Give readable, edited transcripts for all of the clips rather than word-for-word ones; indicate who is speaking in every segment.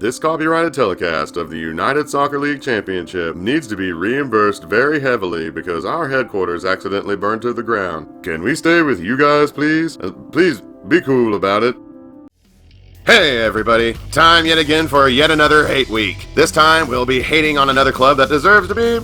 Speaker 1: This copyrighted telecast of the United Soccer League Championship needs to be reimbursed very heavily because our headquarters accidentally burned to the ground. Can we stay with you guys, please? Please be cool about it.
Speaker 2: Hey everybody, time yet again for yet another hate week. This time we'll be hating on another club that deserves to be,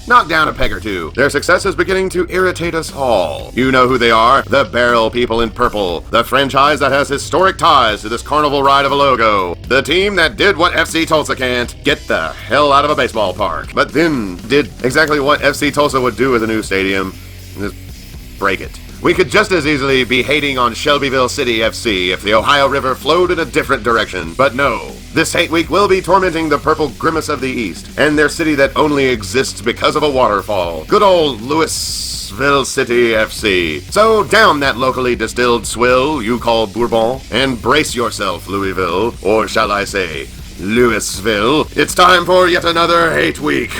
Speaker 2: knocked down a peg or two. Their success is beginning to irritate us all. You know who they are, the Barrel People in Purple, the franchise that has historic ties to this carnival ride of a logo. The team that did what FC Tulsa can't, get the hell out of a baseball park, but then did exactly what FC Tulsa would do with a new stadium, just break it. We could just as easily be hating on Louisssville City FC if the Ohio River flowed in a different direction. But no, this hate week will be tormenting the purple grimace of the East, and their city that only exists because of a waterfall. Good old Louisssville City FC. So down that locally distilled swill you call Bourbon, and brace yourself, Louisville, or shall I say, Louisville. It's time for yet another hate week.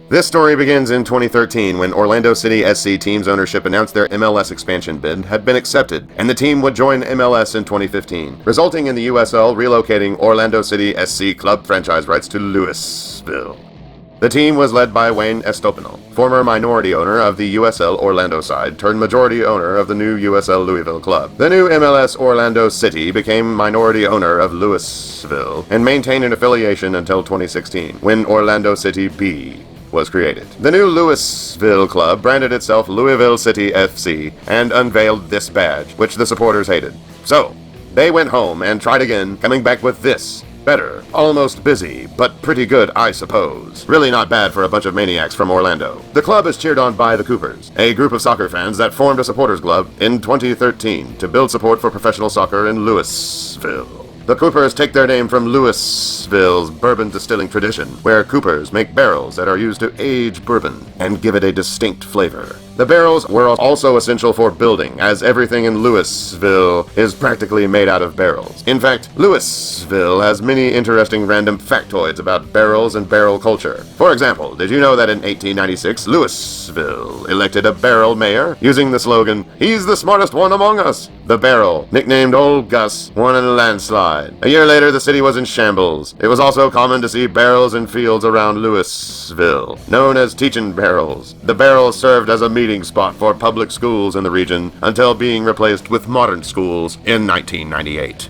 Speaker 2: This story begins in 2013 when Orlando City SC team's ownership announced their MLS expansion bid had been accepted, and the team would join MLS in 2015, resulting in the USL relocating Orlando City SC club franchise rights to Louisville. The team was led by Wayne Estopino, former minority owner of the USL Orlando side turned majority owner of the new USL Louisville club. The new MLS Orlando City became minority owner of Louisville and maintained an affiliation until 2016, when Orlando City B was created. The new Louisville club branded itself Louisville City FC and unveiled this badge, which the supporters hated. So, they went home and tried again, coming back with this. Better, almost busy, but pretty good, I suppose. Really not bad for a bunch of maniacs from Orlando. The club is cheered on by the Coopers, a group of soccer fans that formed a supporters club in 2013 to build support for professional soccer in Louisville. The Coopers take their name from Louisville's bourbon distilling tradition, where Coopers make barrels that are used to age bourbon and give it a distinct flavor. The barrels were also essential for building, as everything in Louisville is practically made out of barrels. In fact, Louisville has many interesting random factoids about barrels and barrel culture. For example, did you know that in 1896, Louisville elected a barrel mayor using the slogan, "He's the smartest one among us"? The barrel, nicknamed Old Gus, won in a landslide. A year later, the city was in shambles. It was also common to see barrels in fields around Louisville, known as teachin' barrels. The barrels served as a meeting spot for public schools in the region until being replaced with modern schools in 1998.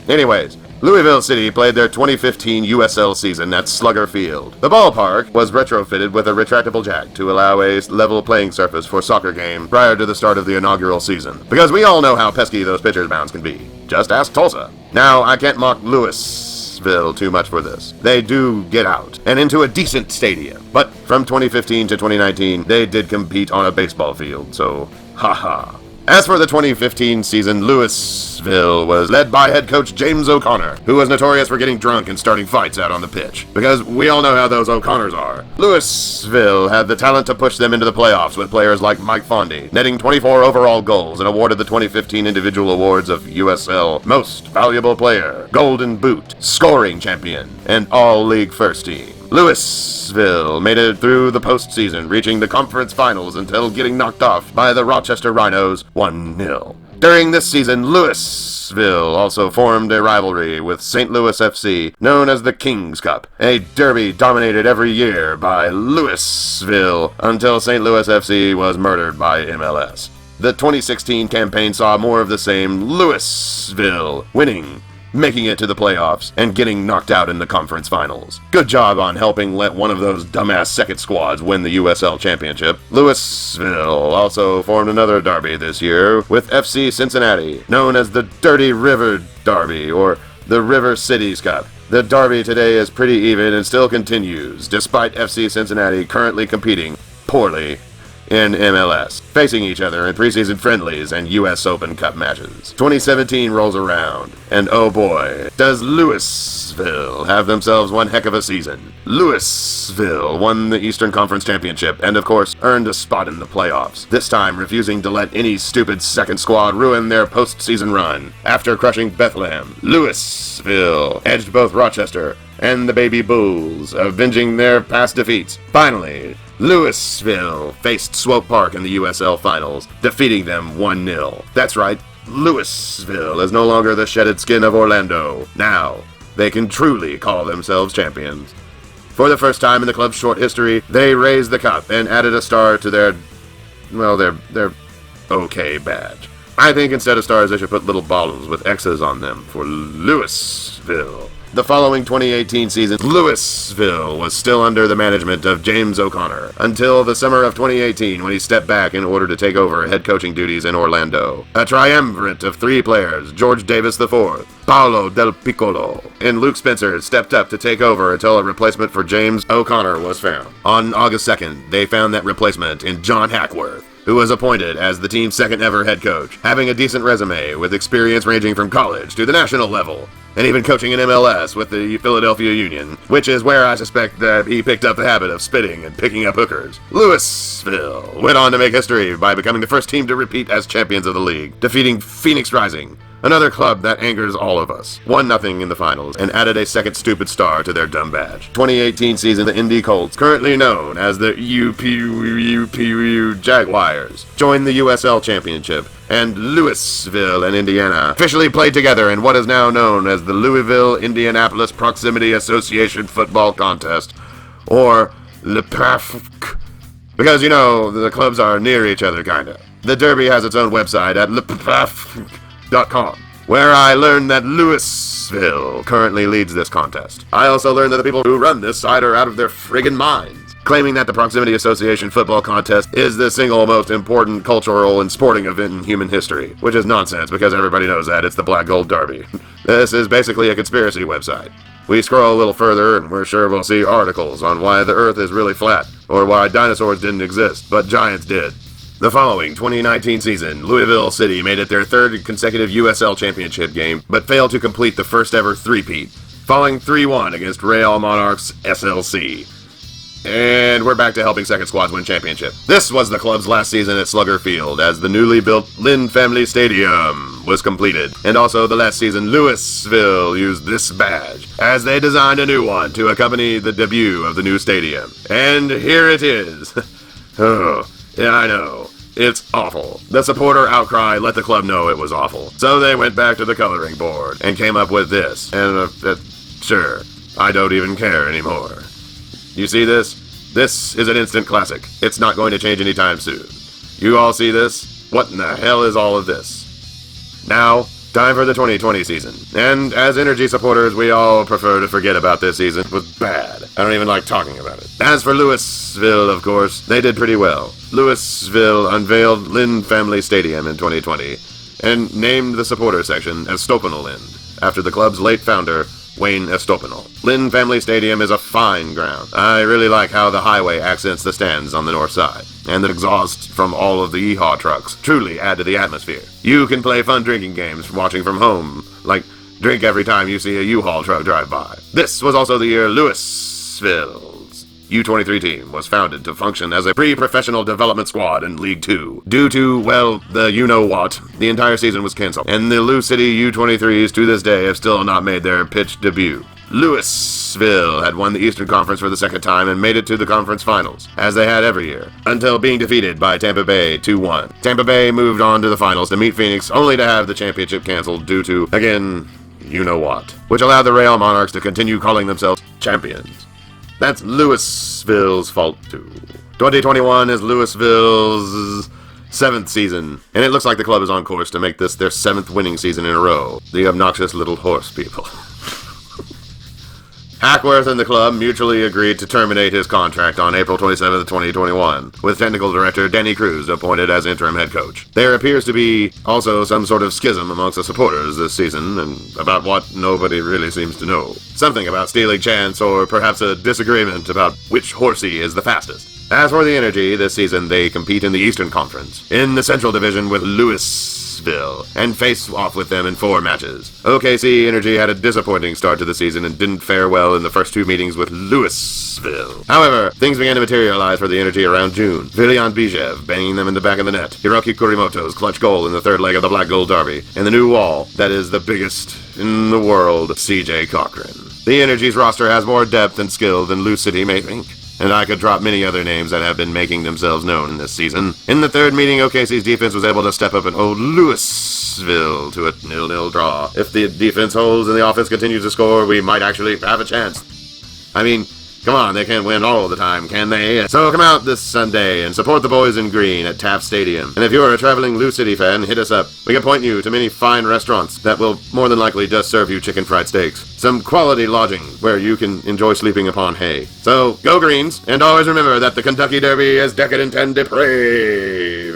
Speaker 2: Anyways, Louisville City played their 2015 USL season at Slugger Field. The ballpark was retrofitted with a retractable jack to allow a level playing surface for soccer games prior to the start of the inaugural season, because we all know how pesky those pitchers' mounds can be. Just ask Tulsa. Now, I can't mock Louisville too much for this. They do get out and into a decent stadium, but from 2015 to 2019, they did compete on a baseball field, so haha. As for the 2015 season, Louisville was led by head coach James O'Connor, who was notorious for getting drunk and starting fights out on the pitch, because we all know how those O'Connors are. Louisville had the talent to push them into the playoffs with players like Mike Fondy, netting 24 overall goals and awarded the 2015 individual awards of USL Most Valuable Player, Golden Boot, Scoring Champion, and All-League First Team. Louisville made it through the postseason, reaching the conference finals until getting knocked off by the Rochester Rhinos 1-0. During this season, Louisville also formed a rivalry with St. Louis FC, known as the Kings Cup, a derby dominated every year by Louisville until St. Louis FC was murdered by MLS. The 2016 campaign saw more of the same, Louisville winning, making it to the playoffs, and getting knocked out in the conference finals. Good job on helping let one of those dumbass second squads win the USL Championship. Louisville also formed another derby this year with FC Cincinnati, known as the Dirty River Derby, or the River Cities Cup. The derby today is pretty even and still continues, despite FC Cincinnati currently competing poorly in MLS, facing each other in preseason friendlies and U.S. Open Cup matches. 2017 rolls around, and oh boy, does Louisville have themselves one heck of a season. Louisville won the Eastern Conference Championship and, of course, earned a spot in the playoffs, this time refusing to let any stupid second squad ruin their postseason run. After crushing Bethlehem, Louisville edged both Rochester and the Baby Bulls, avenging their past defeats. Finally, Louisville faced Swope Park in the USL Finals, defeating them 1-0. That's right, Louisville is no longer the shedded skin of Orlando. Now, they can truly call themselves champions. For the first time in the club's short history, they raised the cup and added a star to their okay badge. I think instead of stars, they should put little bottles with X's on them for Louisville. The following 2018 season, Louisville was still under the management of James O'Connor until the summer of 2018 when he stepped back in order to take over head coaching duties in Orlando. A triumvirate of three players, George Davis IV, Paolo Del Piccolo, and Luke Spencer stepped up to take over until a replacement for James O'Connor was found. On August 2nd, they found that replacement in John Hackworth, who was appointed as the team's second ever head coach, having a decent resume with experience ranging from college to the national level, and even coaching in MLS with the Philadelphia Union, which is where I suspect that he picked up the habit of spitting and picking up hookers. Louisville went on to make history by becoming the first team to repeat as champions of the league, defeating Phoenix Rising, another club that angers all of us. 1-0 in the finals, and added a second stupid star to their dumb badge. 2018 season, the Indy Colts, currently known as the UPU Jaguars, joined the USL Championship, and Louisville and Indiana officially played together in what is now known as the Louisville-Indianapolis Proximity Association Football Contest, or LePAFC, because, you know, the clubs are near each other, kinda. The Derby has its own website at LePAFC.com, where I learned that Louisville currently leads this contest. I also learned that the people who run this site are out of their friggin' minds, claiming that the Proximity Association Football Contest is the single most important cultural and sporting event in human history, which is nonsense because everybody knows that it's the Black Gold Derby. This is basically a conspiracy website. We scroll a little further and we're sure we'll see articles on why the Earth is really flat, or why dinosaurs didn't exist, but giants did. The following 2019 season, Louisville City made it their third consecutive USL Championship game, but failed to complete the first ever three-peat, falling 3-1 against Real Monarchs SLC. And we're back to helping second squads win championship. This was the club's last season at Slugger Field, as the newly built Lynn Family Stadium was completed. And also the last season, Louisville used this badge, as they designed a new one to accompany the debut of the new stadium. And here it is. Oh, yeah, I know. It's awful. The supporter outcry let the club know it was awful. So they went back to the coloring board and came up with this. And, sure, I don't even care anymore. You see this? This is an instant classic. It's not going to change anytime soon. You all see this? What in the hell is all of this? Now, time for the 2020 season. And as Energy supporters, we all prefer to forget about this season. It was bad. I don't even like talking about it. As for Louisville, of course, they did pretty well. Louisville unveiled Lynn Family Stadium in 2020 and named the supporter section Estopinal End, after the club's late founder, Wayne Estopinal. Lynn Family Stadium is a fine ground. I really like how the highway accents the stands on the north side, and the exhaust from all of the yeehaw trucks truly add to the atmosphere. You can play fun drinking games watching from home, like drink every time you see a U-Haul truck drive by. This was also the year Louisville's U23 team was founded to function as a pre-professional development squad in League 2. Due to, well, the you-know-what, the entire season was cancelled, and the Lou City U23s to this day have still not made their pitch debut. Louisville had won the Eastern Conference for the second time and made it to the conference finals, as they had every year, until being defeated by Tampa Bay 2-1. Tampa Bay moved on to the finals to meet Phoenix, only to have the championship canceled due to, again, you-know-what, which allowed the Real Monarchs to continue calling themselves champions. That's Louisville's fault too. 2021 is Louisville's 7th season, and it looks like the club is on course to make this their 7th winning season in a row. The obnoxious little horse people. Hackworth and the club mutually agreed to terminate his contract on April 27, 2021, with technical director Danny Cruz appointed as interim head coach. There appears to be also some sort of schism amongst the supporters this season, and about what nobody really seems to know. Something about stealing chance, or perhaps a disagreement about which horsey is the fastest. As for the Energy, this season they compete in the Eastern Conference, in the Central Division with Louisville, and face off with them in 4 matches. OKC Energy had a disappointing start to the season and didn't fare well in the first 2 meetings with Louisville. However, things began to materialize for the Energy around June. Vilian Bijev banging them in the back of the net, Hiroki Kurimoto's clutch goal in the 3rd leg of the Black Gold Derby, and the new wall that is the biggest in the world, CJ Cochran. The Energy's roster has more depth and skill than Louisville City may think, and I could drop many other names that have been making themselves known in this season. In the 3rd meeting, OKC's defense was able to step up and hold Louisville to a 0-0 draw. If the defense holds and the offense continues to score, we might actually have a chance. I mean, come on, they can't win all the time, can they? So come out this Sunday and support the boys in green at Taft Stadium. And if you're a traveling Louisville City fan, hit us up. We can point you to many fine restaurants that will more than likely just serve you chicken fried steaks. Some quality lodging where you can enjoy sleeping upon hay. So go Greens, and always remember that the Kentucky Derby is decadent and depraved.